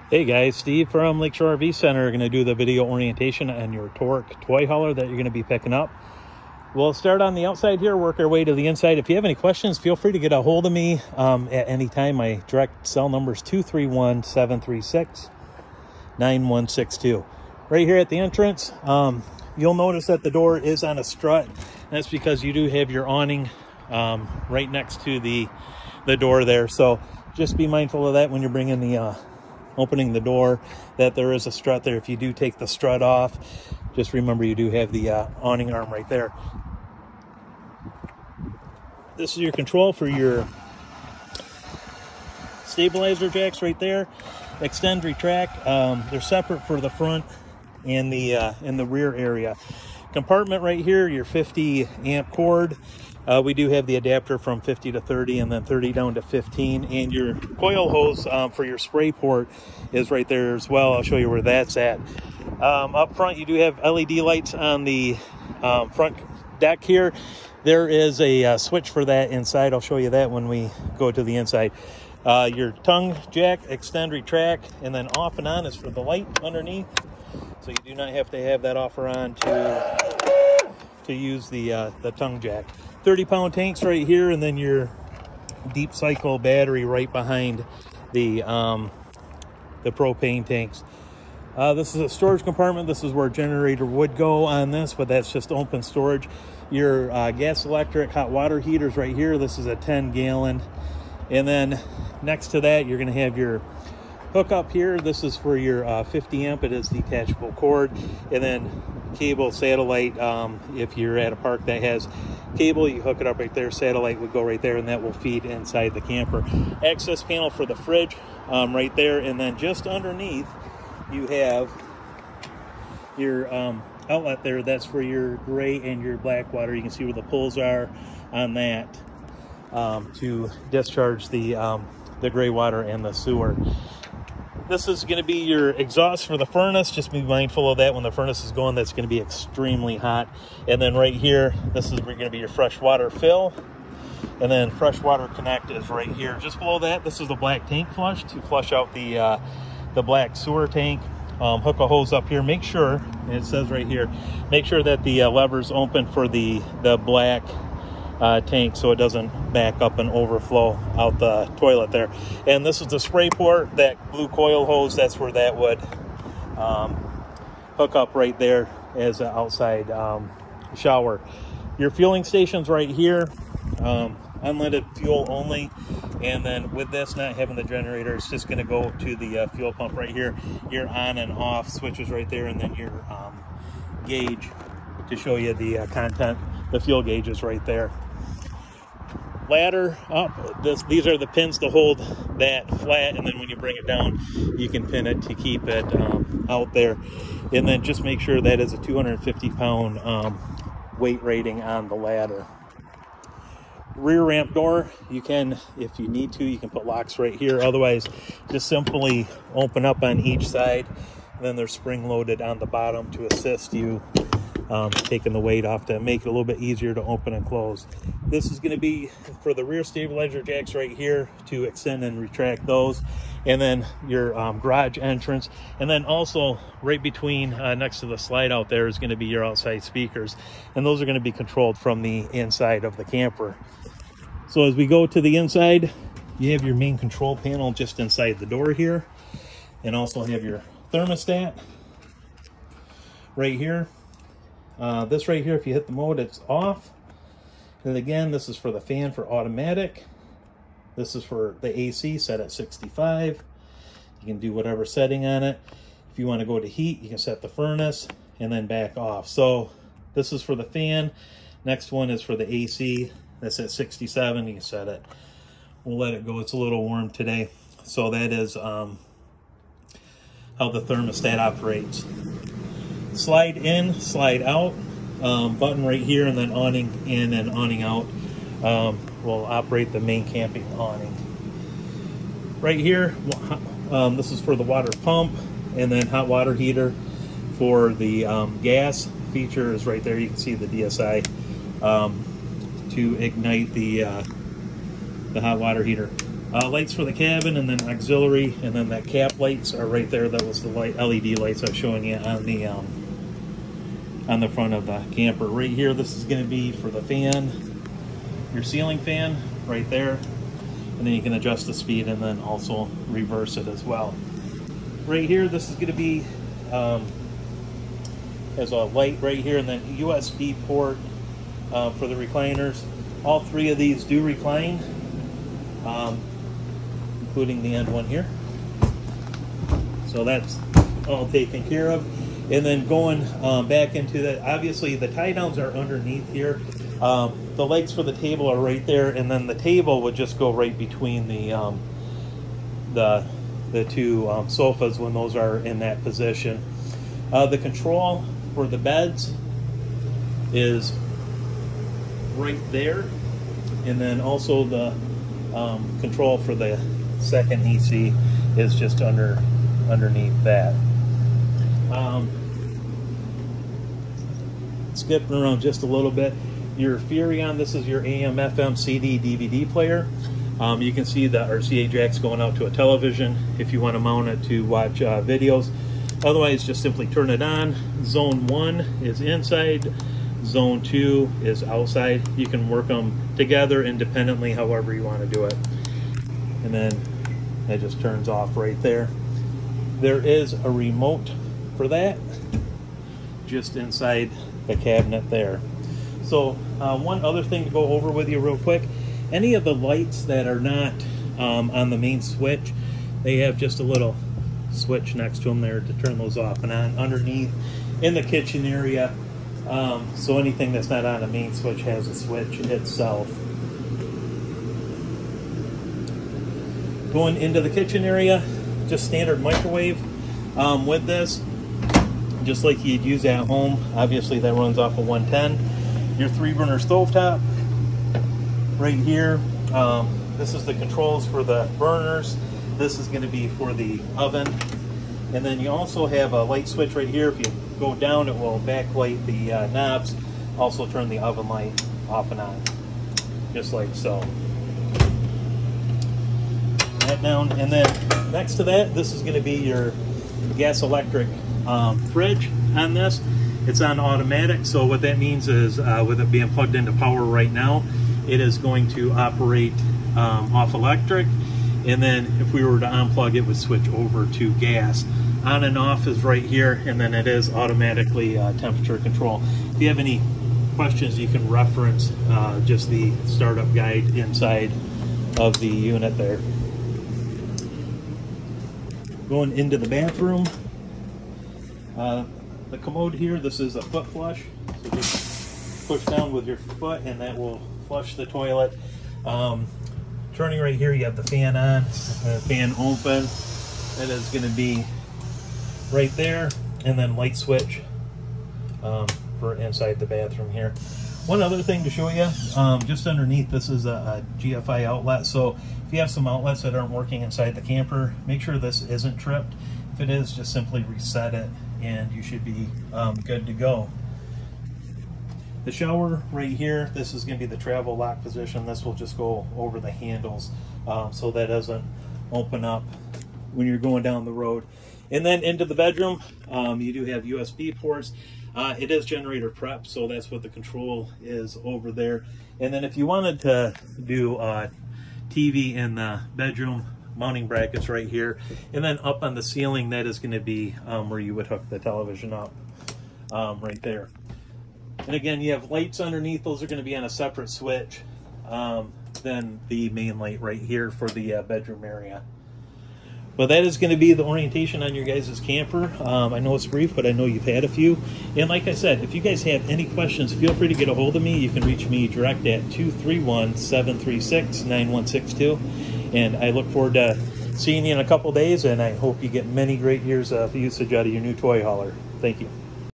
Hey guys, Steve from Lakeshore RV Center. Going to do the video orientation on your Torque toy hauler that you're going to be picking up. We'll start on the outside here, work our way to the inside. If you have any questions, feel free to get a hold of me at any time. My direct cell number is 231-736-9162. Right here at the entrance, you'll notice that the door is on a strut. That's because you do have your awning right next to the door there. So just be mindful of that when you're bringing the opening the door, that there is a strut there. If you do take the strut off, just remember you do have the awning arm right there. This is your control for your stabilizer jacks right there. Extend, retract. They're separate for the front and the rear area. Compartment right here, your 50 amp cord. We do have the adapter from 50 to 30 and then 30 down to 15, and your coil hose for your spray port is right there as well. I'll show you where that's at. Up front, you do have LED lights on the front deck here. There is a switch for that inside. I'll show you that when we go to the inside. Your tongue jack, extend, retract, and then off and on is for the light underneath. So you do not have to have that off or on to use the tongue jack. 30-pound tanks right here, and then your deep cycle battery right behind the propane tanks. This is a storage compartment. This is where a generator would go on this, but that's just open storage. Your gas, electric, hot water heaters right here. This is a 10-gallon. And then next to that, you're going to have your hookup here. This is for your 50 amp. It is detachable cord. And then cable, satellite. If you're at a park that has cable, you hook it up right there. Satellite would go right there, and that will feed inside the camper. Access panel for the fridge right there. And then just underneath, you have your outlet there. That's for your gray and your black water. You can see where the pulls are on that to discharge the gray water and the sewer. This is going to be your exhaust for the furnace. Just be mindful of that when the furnace is going. That's going to be extremely hot. And then right here, this is going to be your fresh water fill. And then fresh water connect is right here. Just below that, this is the black tank flush to flush out the black sewer tank. Hook a hose up here. Make sure, and it says right here, make sure that the lever's open for the black tank so it doesn't back up and overflow out the toilet there. And this is the spray port, that blue coil hose. That's where that would hook up right there as an outside shower. Your fueling station's right here. Unleaded fuel only. And then with this not having the generator, it's just going to go to the fuel pump right here. Your on and off switches right there, and then your gauge to show you the content. The fuel gauge is right there. Ladder up. These are the pins to hold that flat, and then when you bring it down, you can pin it to keep it out there. And then just make sure that is a 250-pound weight rating on the ladder. Rear ramp door, you can, if you need to, you can put locks right here. Otherwise, just simply open up on each side. And then they're spring loaded on the bottom to assist you taking the weight off to make it a little bit easier to open and close. This is going to be for the rear stabilizer jacks right here to extend and retract those. And then your garage entrance. And then also right between next to the slide out there is going to be your outside speakers. And those are going to be controlled from the inside of the camper. So as we go to the inside, you have your main control panel just inside the door here. And also have your thermostat right here. This right here, if you hit the mode, it's off. And again, this is for the fan for automatic. This is for the AC set at 65. You can do whatever setting on it. If you want to go to heat, you can set the furnace and then back off. So this is for the fan. Next one is for the AC. That's at 67. You can set it. We'll let it go. It's a little warm today. So that is how the thermostat operates. Slide in, slide out. Button right here, and then awning in and awning out will operate the main camping awning. Right here, this is for the water pump, and then hot water heater for the gas feature is right there. You can see the DSI to ignite the hot water heater. Lights for the cabin, and then auxiliary, and then that cap lights are right there. That was the LED lights I was showing you on the front of the camper. Right here, this is going to be for the fan, your ceiling fan right there, and then you can adjust the speed and then also reverse it as well. Right here, this is going to be has a light right here, and then USB port for the recliners. All three of these do recline, including the end one here. So that's all taken care of. And then going back into that, obviously the tie downs are underneath here. The legs for the table are right there, and then the table would just go right between the two sofas when those are in that position. The control for the beds is right there, and then also the control for the second EC is just underneath that. Skipping around just a little bit, your Furrion, this is your AM, FM, CD, DVD player. You can see the RCA jacks going out to a television if you want to mount it to watch videos. Otherwise, just simply turn it on. Zone 1 is inside, Zone 2 is outside. You can work them together independently however you want to do it. And then that just turns off right there. There is a remote for that just inside the cabinet there. So one other thing to go over with you real quick, any of the lights that are not on the main switch, they have just a little switch next to them there to turn those off and on underneath in the kitchen area. So anything that's not on a main switch has a switch itself. Going into the kitchen area, just standard microwave with this, just like you'd use at home. Obviously that runs off of 110. Your 3-burner stovetop right here. This is the controls for the burners. This is going to be for the oven. And then you also have a light switch right here. If you go down, it will backlight the knobs. Also turn the oven light off and on, just like so. That down, and then next to that, this is going to be your gas electric fridge on this. It's on automatic, so what that means is with it being plugged into power right now, it is going to operate off electric, and then if we were to unplug, it would switch over to gas. On and off is right here, and then it is automatically temperature control. If you have any questions, you can reference just the startup guide inside of the unit there. Going into the bathroom, the commode here, this is a foot flush, so just push down with your foot and that will flush the toilet. Turning right here, you have the fan on, the fan open. That is going to be right there, and then light switch for inside the bathroom here. One other thing to show you, just underneath, this is a Gfi outlet. So if you have some outlets that aren't working inside the camper, make sure this isn't tripped. If it is, just simply reset it and you should be good to go. The shower right here, this is going to be the travel lock position. This will just go over the handles so that doesn't open up when you're going down the road. And then into the bedroom, you do have USB ports. It is generator prep, so that's what the control is over there. And then if you wanted to do TV in the bedroom, mounting brackets right here. And then up on the ceiling, that is going to be where you would hook the television up right there. And again, you have lights underneath. Those are going to be on a separate switch than the main light right here for the bedroom area. Well, that is going to be the orientation on your guys' camper. I know it's brief, but I know you've had a few. And like I said, if you guys have any questions, feel free to get a hold of me. You can reach me direct at 231-736-9162. And I look forward to seeing you in a couple days, and I hope you get many great years of usage out of your new toy hauler. Thank you.